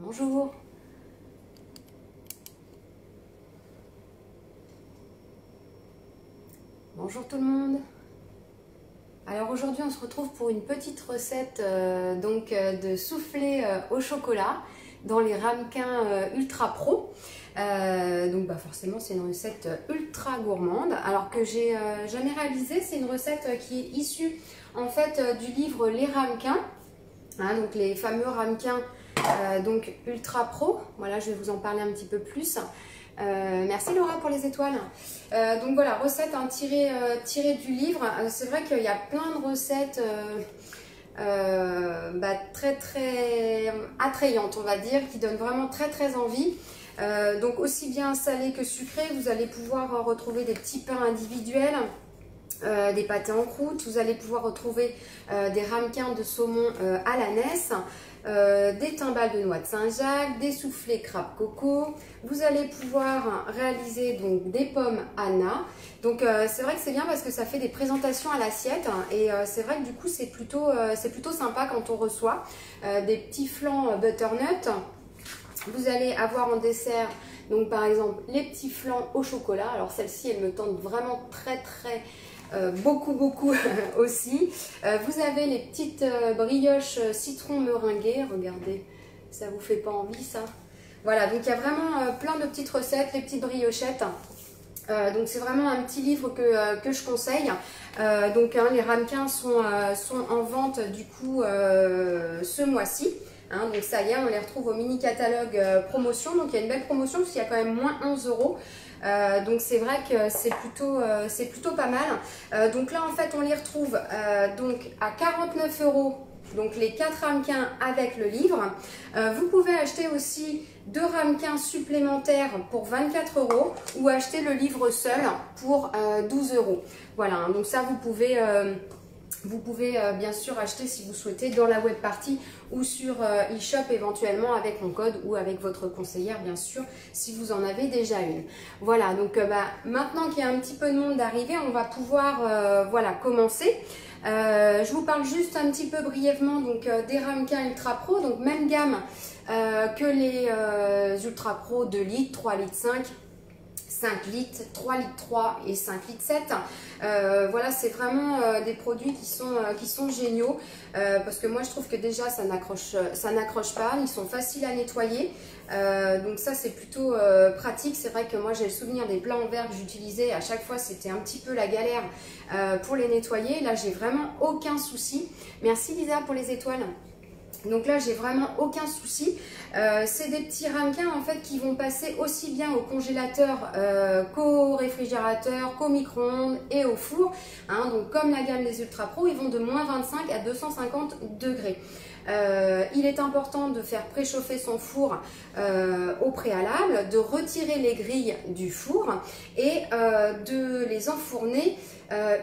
Bonjour. Bonjour tout le monde. Alors aujourd'hui on se retrouve pour une petite recette de soufflé au chocolat dans les ramequins Ultra Pro. Forcément c'est une recette ultra gourmande. Alors que j'ai jamais réalisé, c'est une recette qui est issue en fait du livre Les Ramequins, hein, donc les fameux ramequins Ultra Pro. Voilà, je vais vous en parler un petit peu plus. Merci Laura pour les étoiles. Donc voilà, recette tirée du livre. C'est vrai qu'il y a plein de recettes très attrayantes, on va dire, qui donnent vraiment très envie. Donc aussi bien salé que sucré, vous allez pouvoir retrouver des petits pains individuels, des pâtés en croûte, vous allez pouvoir retrouver des ramequins de saumon à l'ânesse, des timbales de noix de Saint-Jacques, des soufflés crabe coco. Vous allez pouvoir réaliser donc des pommes Anna. Donc c'est vrai que c'est bien parce que ça fait des présentations à l'assiette et c'est vrai que du coup c'est plutôt sympa quand on reçoit des petits flans butternut. Vous allez avoir en dessert donc par exemple les petits flans au chocolat. Alors celle-ci elle me tente vraiment beaucoup aussi. Vous avez les petites brioches citron meringuées. Regardez, ça vous fait pas envie ça? Voilà, donc il y a vraiment plein de petites recettes, les petites briochettes. Donc c'est vraiment un petit livre que je conseille. Les ramequins sont en vente du coup ce mois-ci. Hein, donc ça y est, on les retrouve au mini catalogue promotion. Donc il y a une belle promotion parce qu'il y a quand même moins 11 €. Donc c'est vrai que c'est plutôt pas mal. Donc là en fait on les retrouve donc à 49 €. Donc les 4 ramequins avec le livre. Vous pouvez acheter aussi 2 ramequins supplémentaires pour 24 € ou acheter le livre seul pour 12 €. Voilà, hein, donc ça vous pouvez bien sûr acheter si vous souhaitez dans la web partie ou sur eShop éventuellement avec mon code ou avec votre conseillère bien sûr si vous en avez déjà une. Voilà, donc maintenant qu'il y a un petit peu de monde d'arriver, on va pouvoir commencer. Je vous parle juste un petit peu brièvement donc des ramequins Ultra Pro, donc même gamme que les Ultra Pro 2 litres, 3 litres 5 litres, 3 litres 3 et 5 litres 7. Voilà, c'est vraiment des produits qui sont géniaux parce que moi je trouve que déjà ça n'accroche pas, ils sont faciles à nettoyer. Donc ça c'est plutôt pratique. C'est vrai que moi j'ai le souvenir des plats en verre que j'utilisais, à chaque fois c'était un petit peu la galère pour les nettoyer. Là j'ai vraiment aucun souci. Merci Lisa pour les étoiles. Donc là, j'ai vraiment aucun souci. C'est des petits ramequins en fait qui vont passer aussi bien au congélateur qu'au réfrigérateur, qu'au micro-ondes et au four. Hein, donc comme la gamme des Ultra Pro, ils vont de moins 25 à 250 degrés. Il est important de faire préchauffer son four au préalable, de retirer les grilles du four et de les enfourner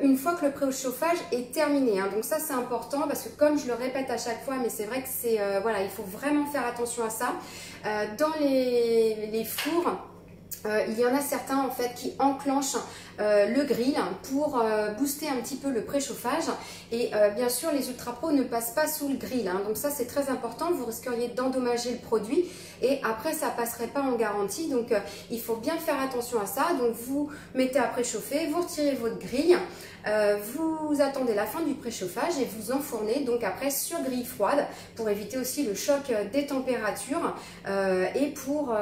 une fois que le préchauffage est terminé. Hein. Donc ça c'est important parce que comme je le répète à chaque fois, mais c'est vrai que c'est voilà, il faut vraiment faire attention à ça. Dans les fours, il y en a certains en fait qui enclenchent le grill pour booster un petit peu le préchauffage et bien sûr les Ultra Pro ne passent pas sous le grill, hein. Donc ça c'est très important, vous risqueriez d'endommager le produit et après ça passerait pas en garantie, donc il faut bien faire attention à ça. Donc vous mettez à préchauffer, vous retirez votre grille, vous attendez la fin du préchauffage et vous enfournez donc après sur grille froide pour éviter aussi le choc des températures et pour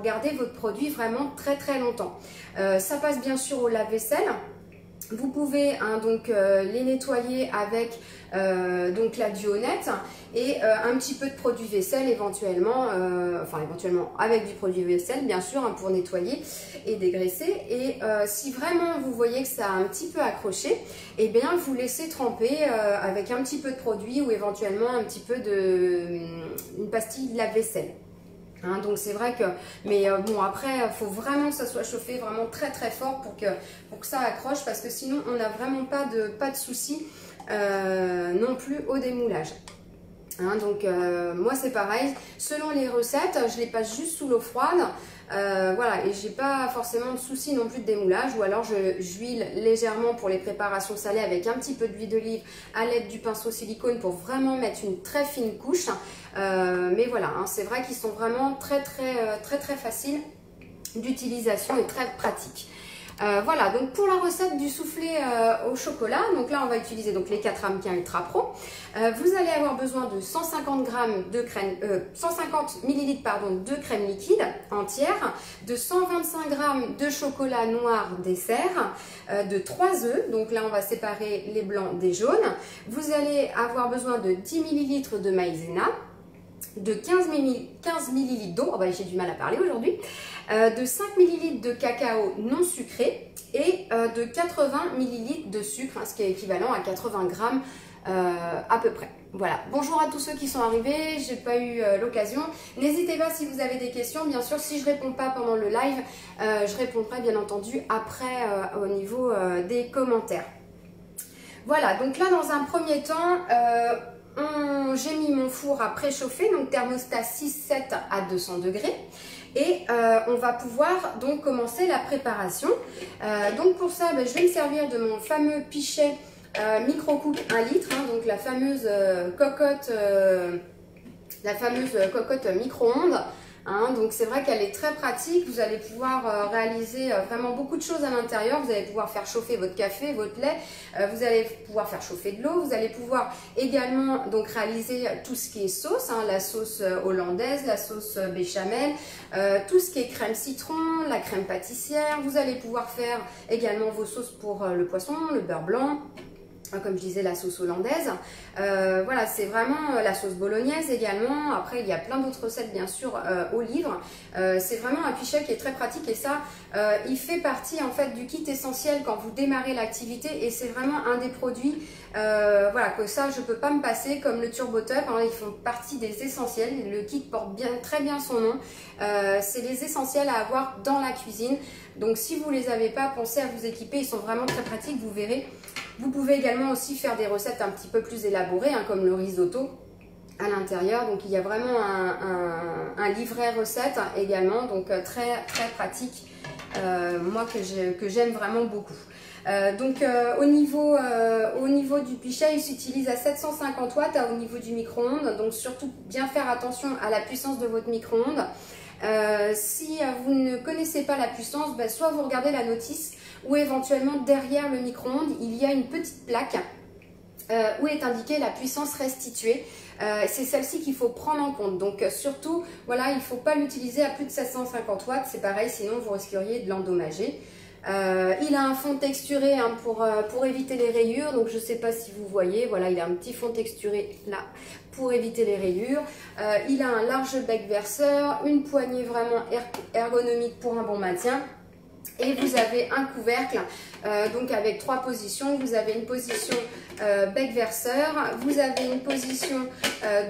garder votre produit vraiment très longtemps. Ça passe bien sûr au lave-vaisselle. Vous pouvez les nettoyer avec la Duonette et un petit peu de produit vaisselle éventuellement, éventuellement avec du produit vaisselle bien sûr, hein, pour nettoyer et dégraisser. Et si vraiment vous voyez que ça a un petit peu accroché, et bien vous laissez tremper avec un petit peu de produit ou éventuellement un petit peu une pastille de lave-vaisselle. Hein, donc c'est vrai que, mais bon après il faut vraiment que ça soit chauffé vraiment très fort pour que ça accroche, parce que sinon on n'a vraiment pas de souci non plus au démoulage. Hein, donc moi c'est pareil, selon les recettes, je les passe juste sous l'eau froide, voilà, et j'ai pas forcément de souci non plus de démoulage, ou alors j'huile légèrement pour les préparations salées avec un petit peu d'huile d'olive à l'aide du pinceau silicone pour vraiment mettre une très fine couche, mais voilà, hein, c'est vrai qu'ils sont vraiment très faciles d'utilisation et très pratiques. Voilà, donc pour la recette du soufflé au chocolat, donc là on va utiliser donc les 4 ramequins Ultra Pro. Vous allez avoir besoin de 150 g de crème, 150 ml pardon, de crème liquide entière, de 125 g de chocolat noir dessert, de 3 œufs, donc là on va séparer les blancs des jaunes. Vous allez avoir besoin de 10 ml de maïzena, de 15 ml d'eau, oh bah, j'ai du mal à parler aujourd'hui, de 5 ml de cacao non sucré et de 80 ml de sucre, hein, ce qui est équivalent à 80 g à peu près. Voilà, bonjour à tous ceux qui sont arrivés, j'ai pas eu l'occasion. N'hésitez pas si vous avez des questions, bien sûr, si je réponds pas pendant le live, je répondrai bien entendu après au niveau des commentaires. Voilà, donc là dans un premier temps, j'ai mis mon four à préchauffer, donc thermostat 6-7 à 200 degrés. Et on va pouvoir donc commencer la préparation. Donc pour ça, je vais me servir de mon fameux pichet Micro-Cook 1 litre, hein, donc la fameuse cocotte micro-ondes. Hein, donc c'est vrai qu'elle est très pratique, vous allez pouvoir réaliser vraiment beaucoup de choses à l'intérieur, vous allez pouvoir faire chauffer votre café, votre lait, vous allez pouvoir faire chauffer de l'eau, vous allez pouvoir également donc réaliser tout ce qui est sauce, hein, la sauce hollandaise, la sauce béchamel, tout ce qui est crème citron, la crème pâtissière, vous allez pouvoir faire également vos sauces pour le poisson, le beurre blanc, comme je disais, la sauce hollandaise, voilà, c'est vraiment la sauce bolognaise également. Après il y a plein d'autres recettes bien sûr au livre. C'est vraiment un pichet qui est très pratique, et ça il fait partie en fait du kit essentiel quand vous démarrez l'activité, et c'est vraiment un des produits voilà, que ça je peux pas me passer, comme le Turbo Top, hein, ils font partie des essentiels. Le kit porte très bien son nom, c'est les essentiels à avoir dans la cuisine. Donc si vous les avez pas, pensez à vous équiper, ils sont vraiment très pratiques, vous verrez. Vous pouvez également aussi faire des recettes un petit peu plus élaborées, hein, comme le risotto à l'intérieur. Donc il y a vraiment un livret recette également, donc très pratique, moi que j'aime vraiment beaucoup. Au niveau du pichet, il s'utilise à 750 watts au niveau du micro-ondes, donc surtout bien faire attention à la puissance de votre micro-ondes. Si vous ne connaissez pas la puissance, soit vous regardez la notice, ou éventuellement derrière le micro-ondes, il y a une petite plaque où est indiquée la puissance restituée. C'est celle-ci qu'il faut prendre en compte. Donc surtout, voilà, il ne faut pas l'utiliser à plus de 750 watts, c'est pareil, sinon vous risqueriez de l'endommager. Il a un fond texturé, hein, pour éviter les rayures, donc je ne sais pas si vous voyez, voilà, il a un petit fond texturé là pour éviter les rayures. Il a un large bec verseur, une poignée vraiment ergonomique pour un bon maintien. Et vous avez un couvercle donc avec 3 positions. Vous avez une position bec verseur, vous avez une position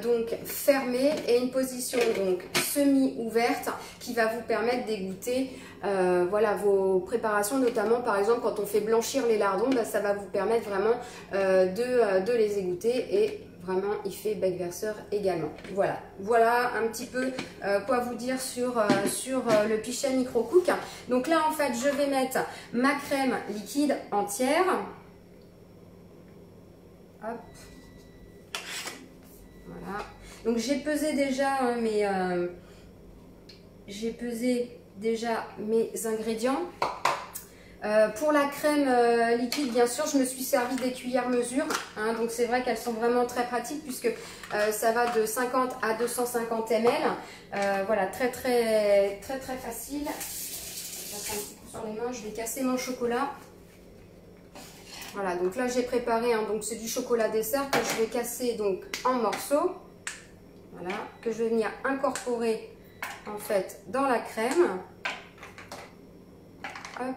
donc fermée et une position donc semi ouverte qui va vous permettre d'égoutter voilà, vos préparations, notamment par exemple quand on fait blanchir les lardons, ça va vous permettre vraiment de les égoutter, et vraiment il fait bec verseur également. Voilà un petit peu quoi vous dire sur le pichet Micro-Cook. Donc là en fait je vais mettre ma crème liquide entière. Hop. Voilà. Donc j'ai pesé déjà hein, j'ai pesé déjà mes ingrédients. Pour la crème liquide, bien sûr, je me suis servi des cuillères mesure, hein, donc c'est vrai qu'elles sont vraiment très pratiques puisque ça va de 50 à 250 ml. Voilà, très facile. Je vais passer un petit coup sur les mains, je vais casser mon chocolat. Voilà, donc là j'ai préparé, hein, donc c'est du chocolat dessert que je vais casser donc en morceaux. Voilà, que je vais venir incorporer en fait dans la crème. Hop.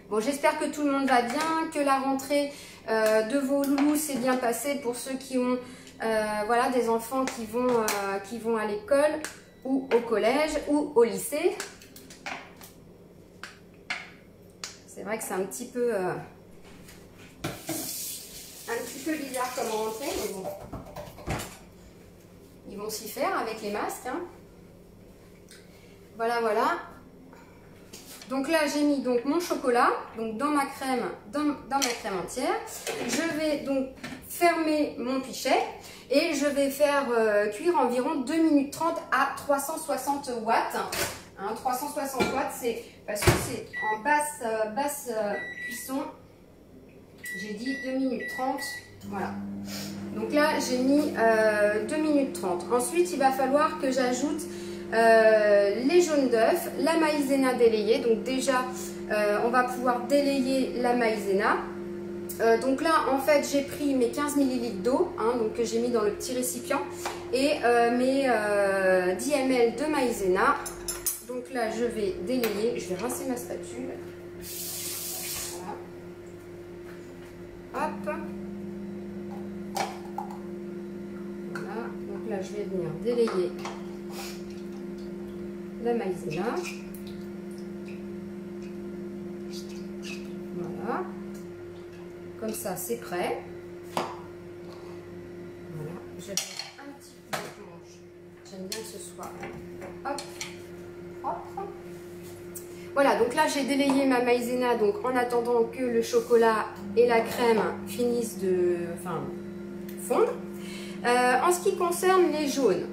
Bon, j'espère que tout le monde va bien, que la rentrée de vos loulous s'est bien passée pour ceux qui ont voilà, des enfants qui vont à l'école ou au collège ou au lycée. C'est vrai que c'est un petit peu peu bizarre comme rentrée, mais bon. Ils vont s'y faire avec les masques. Hein. Voilà, voilà. Donc là, j'ai mis donc mon chocolat donc dans ma crème, dans ma crème entière. Je vais donc fermer mon pichet et je vais faire cuire environ 2 minutes 30 à 360 watts. Hein, 360 watts, c'est parce que c'est en basse cuisson. J'ai dit 2 minutes 30. Voilà. Donc là, j'ai mis 2 minutes 30. Ensuite, il va falloir que j'ajoute les jaunes d'œufs, la maïzena délayée. Donc déjà, on va pouvoir délayer la maïzena. Donc là, en fait, j'ai pris mes 15 ml d'eau, hein, donc que j'ai mis dans le petit récipient, et mes 10 ml de maïzena. Donc là, je vais délayer, je vais rincer ma spatule. Voilà. Hop. Voilà. Donc là, je vais venir délayer la maïzena. Voilà. Comme ça, c'est prêt. Voilà. Je vais un petit peu de manche. J'aime bien que ce soit hop, propre. Voilà, donc là, j'ai délayé ma maïzena donc en attendant que le chocolat et la crème finissent de fondre. En ce qui concerne les jaunes,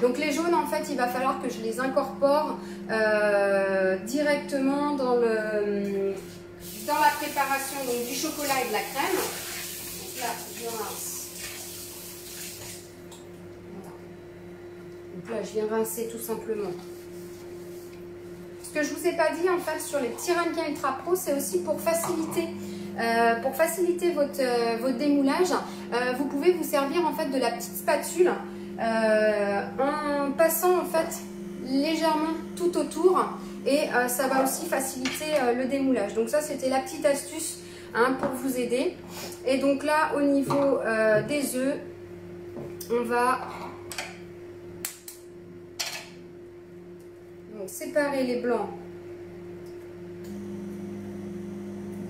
donc les jaunes, en fait, il va falloir que je les incorpore directement dans la préparation donc, du chocolat et de la crème. Donc là, je rince. Voilà. Donc là, je viens rincer tout simplement. Ce que je ne vous ai pas dit, en fait, sur les petits ramequins Ultra Pro, c'est aussi pour faciliter votre démoulage. Vous pouvez vous servir, en fait, de la petite spatule en passant, en fait, légèrement tout autour. Et ça va aussi faciliter le démoulage. Donc ça, c'était la petite astuce hein, pour vous aider. Et donc là, au niveau des œufs, on va donc, séparer les blancs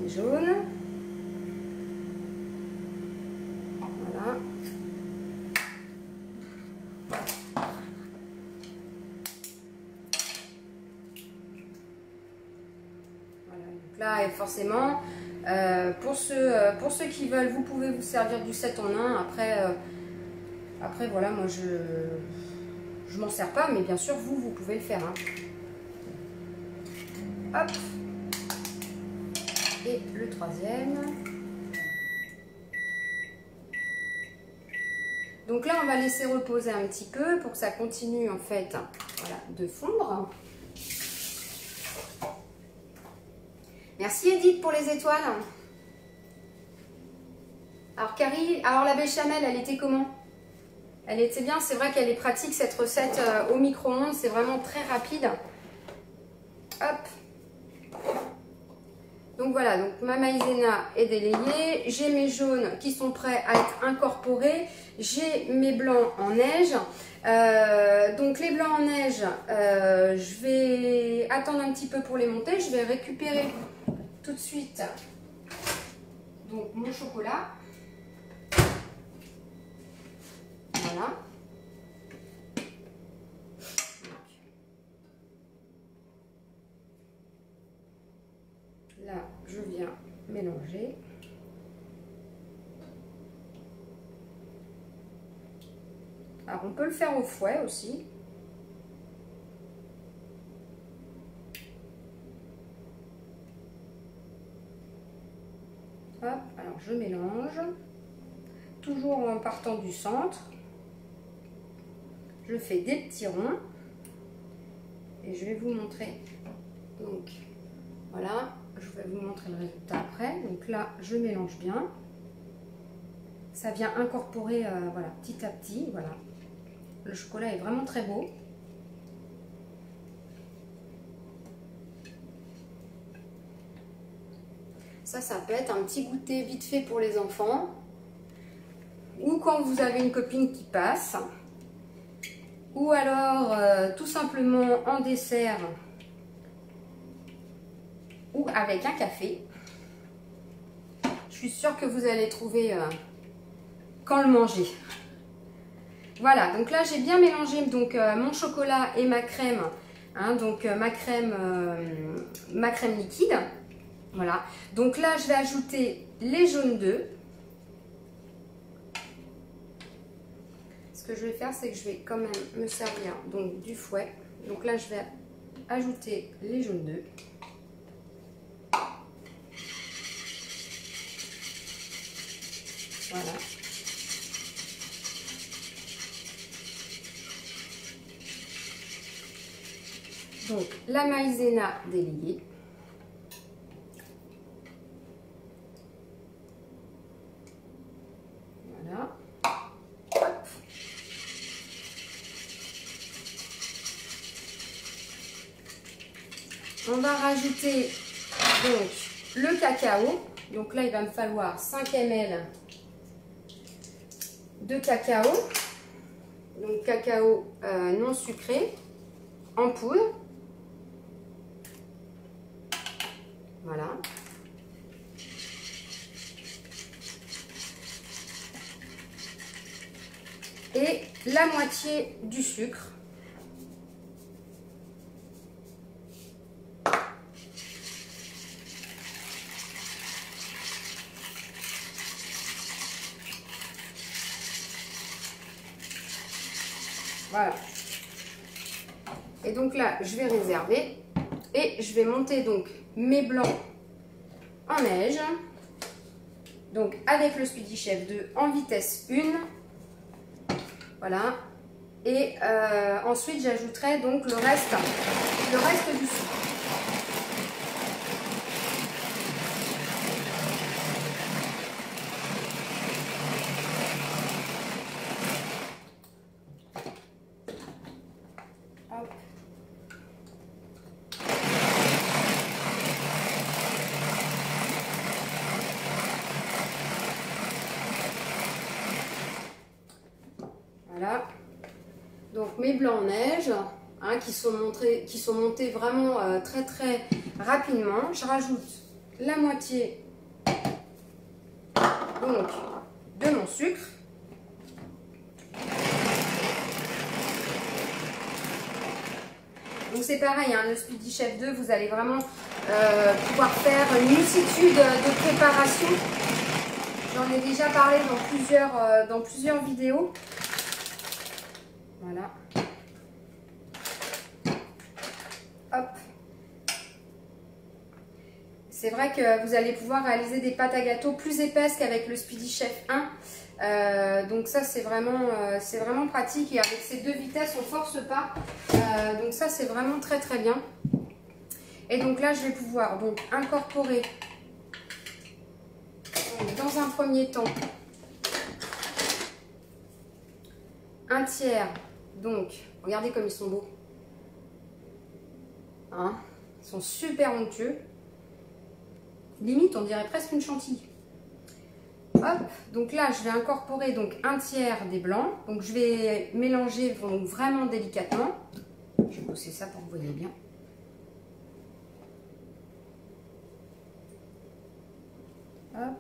des jaunes. Voilà. Là, et forcément, pour ceux qui veulent, vous pouvez vous servir du 7 en 1. Après voilà, moi je m'en sers pas, mais bien sûr, vous pouvez le faire. Hein. Hop. Et le troisième. Donc là, on va laisser reposer un petit peu pour que ça continue en fait voilà, de fondre. Merci Edith pour les étoiles. Alors Carrie, alors la béchamel, elle était comment? Elle était bien, c'est vrai qu'elle est pratique cette recette au micro-ondes, c'est vraiment très rapide. Hop. Donc voilà, donc ma maïzena est délayée, j'ai mes jaunes qui sont prêts à être incorporés, j'ai mes blancs en neige. Donc les blancs en neige, je vais attendre un petit peu pour les monter, je vais récupérer tout de suite donc mon chocolat. Voilà. Là, je viens mélanger. Alors, on peut le faire au fouet aussi. Hop, alors je mélange. Toujours en partant du centre. Je fais des petits ronds. Et je vais vous montrer. Donc, voilà. Je vais vous montrer le résultat après. Donc là, je mélange bien. Ça vient incorporer voilà, petit à petit. Voilà. Le chocolat est vraiment très beau. Ça peut être un petit goûter vite fait pour les enfants. Ou quand vous avez une copine qui passe. Ou alors tout simplement en dessert. Ou avec un café. Je suis sûre que vous allez trouver quand le manger. Voilà, donc là j'ai bien mélangé donc, mon chocolat et ma crème. Hein, donc ma crème liquide. Voilà. Donc là je vais ajouter les jaunes d'œufs. Ce que je vais faire, c'est que je vais quand même me servir donc du fouet. Donc là je vais ajouter les jaunes d'œufs. Voilà. Donc la maïzena déliée. Voilà. Hop. On va rajouter donc le cacao. Donc là il va me falloir 5 ml de cacao. Donc cacao non sucré en poudre. Voilà. Et la moitié du sucre. Voilà. Et donc là, je vais réserver. Et je vais monter donc mes blancs en neige. Donc avec le Speedy Chef 2 en vitesse 1. Voilà. Et ensuite j'ajouterai donc le reste du sucre. Hop. Voilà, donc mes blancs en neige hein, qui sont montés vraiment très rapidement. Je rajoute la moitié donc de mon sucre. Donc c'est pareil, hein, le Speedy Chef 2, vous allez vraiment pouvoir faire une multitude de préparations. J'en ai déjà parlé dans plusieurs vidéos. Voilà. Hop. C'est vrai que vous allez pouvoir réaliser des pâtes à gâteau plus épaisses qu'avec le Speedy Chef 1. Donc ça c'est vraiment pratique et avec ces 2 vitesses on force pas. Donc ça c'est vraiment très bien. Et donc là je vais pouvoir donc incorporer donc, dans un premier temps un tiers. Donc regardez comme ils sont beaux. Hein, ils sont super onctueux. Limite on dirait presque une chantilly. Hop, donc là je vais incorporer donc un tiers des blancs. Donc je vais mélanger donc, vraiment délicatement. Je vais pousser ça pour que vous voyez bien. Hop.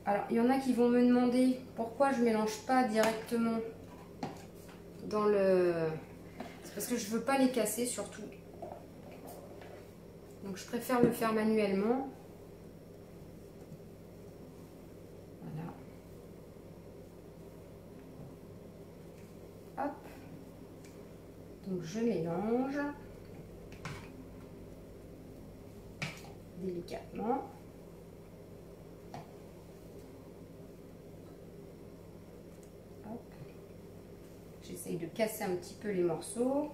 Alors il y en a qui vont me demander pourquoi je ne mélange pas directement dans le... C'est parce que je ne veux pas les casser surtout. Donc je préfère le faire manuellement. Voilà. Hop. Donc je mélange délicatement. J'essaye de casser un petit peu les morceaux.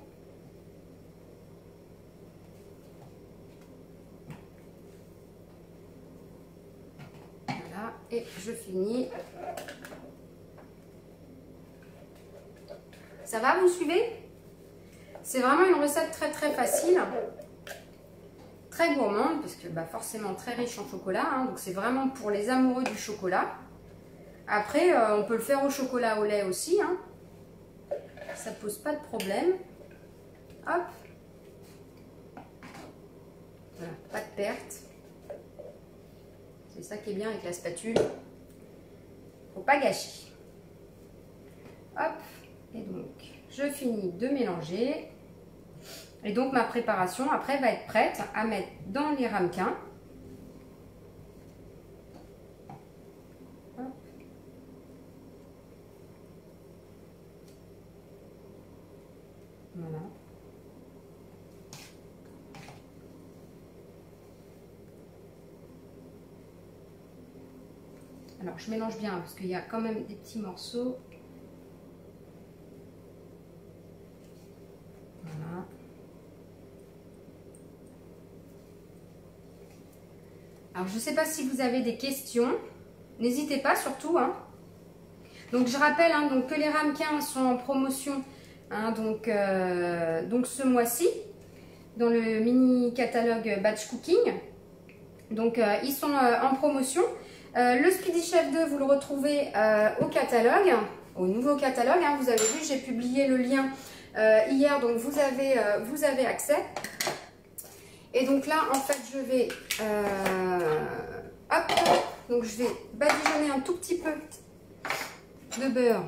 Voilà, et je finis. Ça va, vous suivez? C'est vraiment une recette très facile, très gourmande, parce que bah, forcément très riche en chocolat. Hein, donc c'est vraiment pour les amoureux du chocolat. Après, on peut le faire au chocolat au lait aussi. Hein. ça pose pas de problème. Hop. Voilà, pas de perte. C'est ça qui est bien avec la spatule. Faut pas gâcher. Hop. Et donc, je finis de mélanger. Et donc, ma préparation, après, va être prête à mettre dans les ramequins. Hop. Voilà. Alors, je mélange bien parce qu'il y a quand même des petits morceaux. Voilà. Alors, je ne sais pas si vous avez des questions. N'hésitez pas surtout. Hein. Donc, je rappelle hein, donc, que les ramequins sont en promotion hein, donc ce mois-ci dans le mini catalogue Batch Cooking. Donc, ils sont en promotion. Le Speedy Chef 2, vous le retrouvez au catalogue, au nouveau catalogue. Hein, vous avez vu, j'ai publié le lien hier, donc vous avez accès. Et donc là, en fait, je vais, hop, donc je vais badigeonner un tout petit peu de beurre.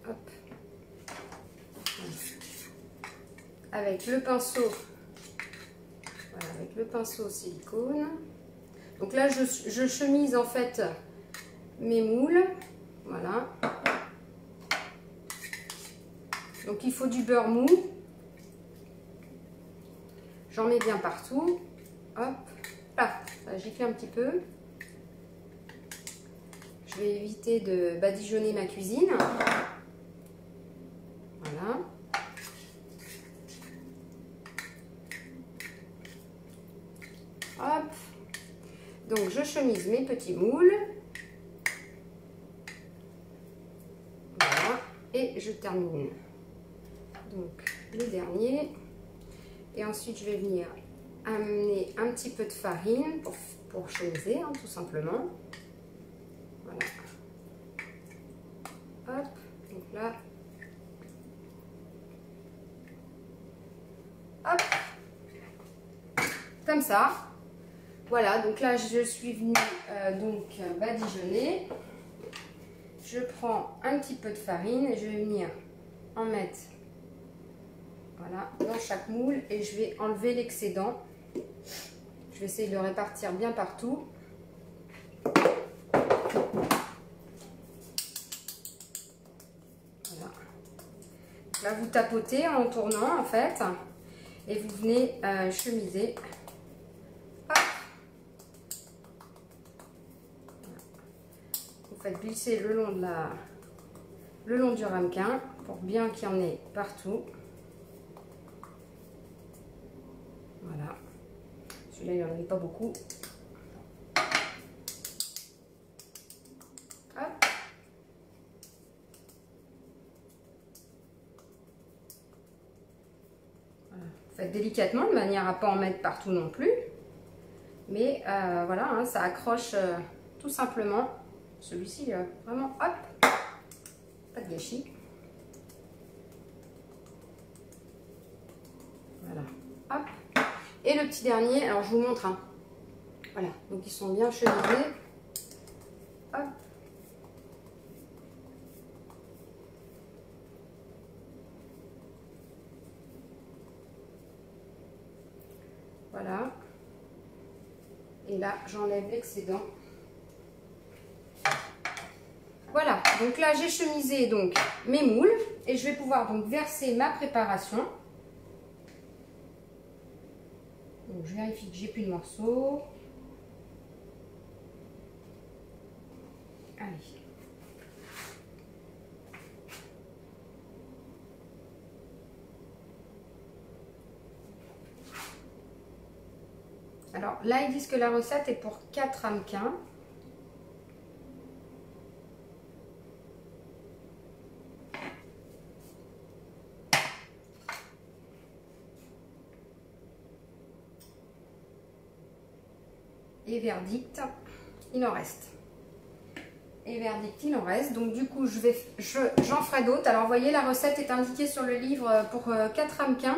Hop. Avec le pinceau, voilà, avec le pinceau silicone. Donc là, je chemise en fait mes moules, voilà. Donc il faut du beurre mou. J'en mets bien partout. Hop, là, ça gifle un petit peu. Je vais éviter de badigeonner ma cuisine. Voilà. Hop. Donc je chemise mes petits moules. Voilà. Et je termine. Donc le dernier. Et ensuite je vais venir amener un petit peu de farine pour chemiser, hein, tout simplement. Voilà. Hop. Donc là. Hop. Comme ça. Voilà, donc là je suis venue badigeonner. Je prends un petit peu de farine et je vais venir en mettre voilà, dans chaque moule et je vais enlever l'excédent. Je vais essayer de le répartir bien partout. Voilà. Donc là vous tapotez en tournant en fait et vous venez chemiser. Vous faites glisser le long du ramequin pour bien qu'il y en ait partout. Voilà. Celui-là, il n'y en a pas beaucoup. Hop. Voilà. Faites délicatement de manière à ne pas en mettre partout non plus. Mais voilà, hein, ça accroche tout simplement. Celui-ci, vraiment, hop, pas de gâchis. Voilà, hop. Et le petit dernier, alors je vous montre, hein. Voilà, donc ils sont bien chemisés. Hop. Voilà. Et là, j'enlève l'excédent. Voilà, donc là j'ai chemisé donc mes moules et je vais pouvoir donc verser ma préparation. Donc je vérifie que j'ai plus de morceaux. Allez. Alors là ils disent que la recette est pour 4 ramequins. Et verdict, il en reste. Et verdict, il en reste. Donc du coup, j'en ferai d'autres. Alors vous voyez, la recette est indiquée sur le livre pour 4 ramequins.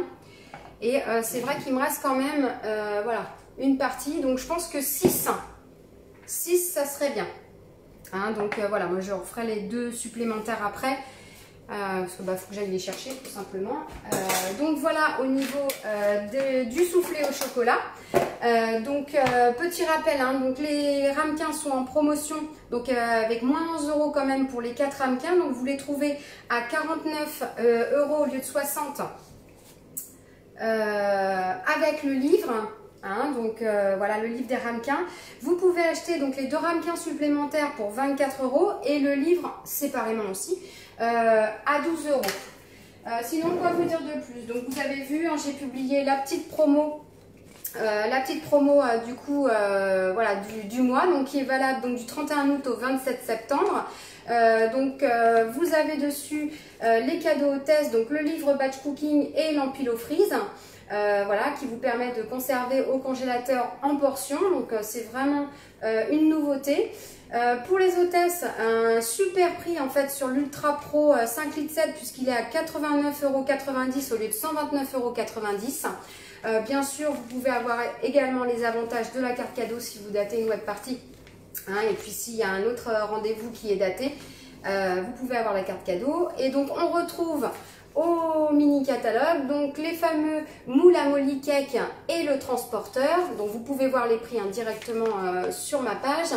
Et c'est vrai qu'il me reste quand même, voilà, une partie. Donc je pense que 6, ça serait bien. Hein, donc voilà, moi je referai les 2 supplémentaires après. Parce que faut que j'aille les chercher tout simplement. Donc voilà au niveau du soufflé au chocolat. Petit rappel, hein, donc les ramequins sont en promotion, donc avec moins 11 € quand même pour les 4 ramequins. Donc vous les trouvez à 49 € au lieu de 60 avec le livre. Hein, donc voilà le livre des ramequins. Vous pouvez acheter donc les 2 ramequins supplémentaires pour 24 € et le livre séparément aussi à 12 €. Sinon quoi vous dire de plus? Donc vous avez vu, hein, j'ai publié la petite promo. Du coup voilà, du mois, donc qui est valable donc, du 31 août au 27 septembre. Vous avez dessus les cadeaux hôtesses, donc le livre batch cooking et l'empilofreeze. Voilà, qui vous permet de conserver au congélateur en portions. Donc c'est vraiment une nouveauté. Pour les hôtesses, un super prix en fait sur l'Ultra Pro 5 litres 7 puisqu'il est à 89,90 € au lieu de 129,90 €. Bien sûr, vous pouvez avoir également les avantages de la carte cadeau si vous datez une web party. Hein, et puis s'il y a un autre rendez-vous qui est daté, vous pouvez avoir la carte cadeau. Et donc on retrouve au mini catalogue donc les fameux moules à molly cake et le transporteur. Donc vous pouvez voir les prix directement sur ma page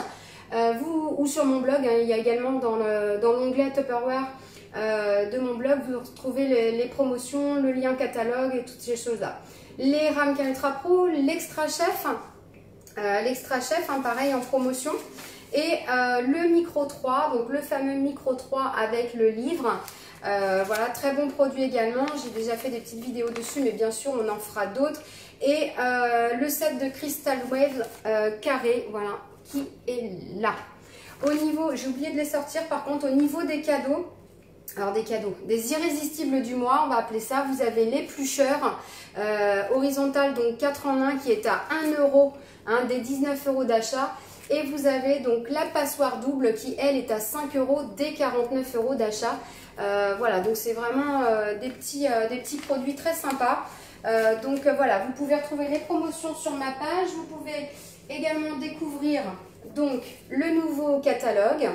ou sur mon blog. Hein, il y a également dans l'onglet Tupperware de mon blog, vous retrouvez les promotions, le lien catalogue et toutes ces choses là. Les ramequins Ultra Pro, l'extra chef, hein, pareil en promotion. Et le micro 3, donc le fameux micro 3 avec le livre. Voilà, très bon produit également. J'ai déjà fait des petites vidéos dessus, mais bien sûr, on en fera d'autres. Et le set de Crystal Wave carré, voilà, qui est là. Au niveau, j'ai oublié de les sortir, par contre, au niveau des cadeaux, alors des irrésistibles du mois, on va appeler ça. Vous avez l'éplucheur horizontal, donc 4 en 1 qui est à 1 €, hein, des 19 € d'achat. Et vous avez donc la passoire double qui, elle, est à 5 € dès 49 € d'achat. Voilà, donc c'est vraiment des petits produits très sympas. Voilà, vous pouvez retrouver les promotions sur ma page. Vous pouvez également découvrir donc le nouveau catalogue.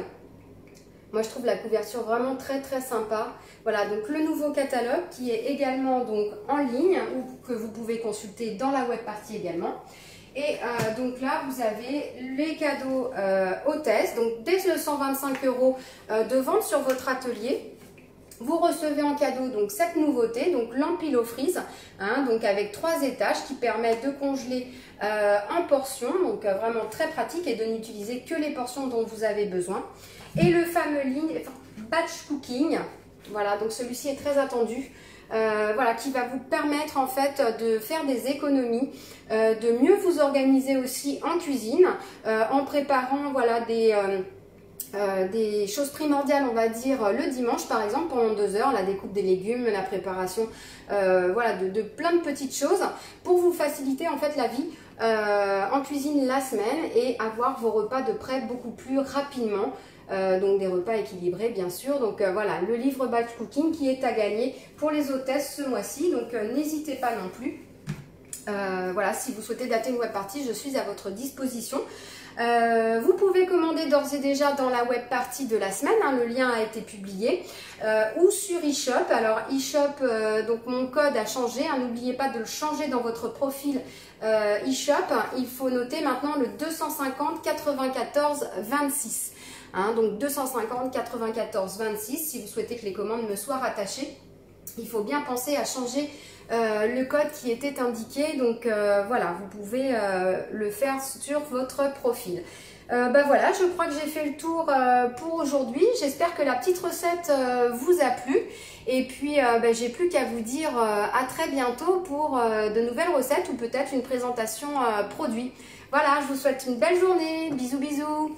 Moi, je trouve la couverture vraiment très très sympa. Voilà, donc le nouveau catalogue qui est également donc en ligne ou que vous pouvez consulter dans la web party également. Et donc là, vous avez les cadeaux hôtesses. Donc dès le 125 € de vente sur votre atelier, vous recevez en cadeau donc cette nouveauté, donc l'empilofreeze, hein, donc avec 3 étages qui permet de congeler en portions, donc vraiment très pratique et de n'utiliser que les portions dont vous avez besoin. Et le fameux batch cooking, voilà, donc celui-ci est très attendu. Voilà, qui va vous permettre en fait de faire des économies, de mieux vous organiser aussi en cuisine, en préparant voilà des choses primordiales, on va dire, le dimanche par exemple pendant 2 heures, la découpe des légumes, la préparation voilà, de plein de petites choses pour vous faciliter en fait la vie en cuisine la semaine et avoir vos repas de prêt beaucoup plus rapidement. Donc des repas équilibrés bien sûr. Donc voilà, le livre batch cooking qui est à gagner pour les hôtesses ce mois-ci. Donc n'hésitez pas non plus. Voilà, si vous souhaitez dater une web party, je suis à votre disposition. Vous pouvez commander d'ores et déjà dans la web party de la semaine, hein, le lien a été publié, ou sur eShop. Alors eShop, donc mon code a changé, hein, n'oubliez pas de le changer dans votre profil eShop. Il faut noter maintenant le 250 94 26. Hein, donc 250 94 26 si vous souhaitez que les commandes me soient rattachées. Il faut bien penser à changer le code qui était indiqué. Donc voilà, vous pouvez le faire sur votre profil. Voilà, je crois que j'ai fait le tour pour aujourd'hui. J'espère que la petite recette vous a plu. Et puis, j'ai plus qu'à vous dire à très bientôt pour de nouvelles recettes ou peut-être une présentation produit. Voilà, je vous souhaite une belle journée. Bisous, bisous.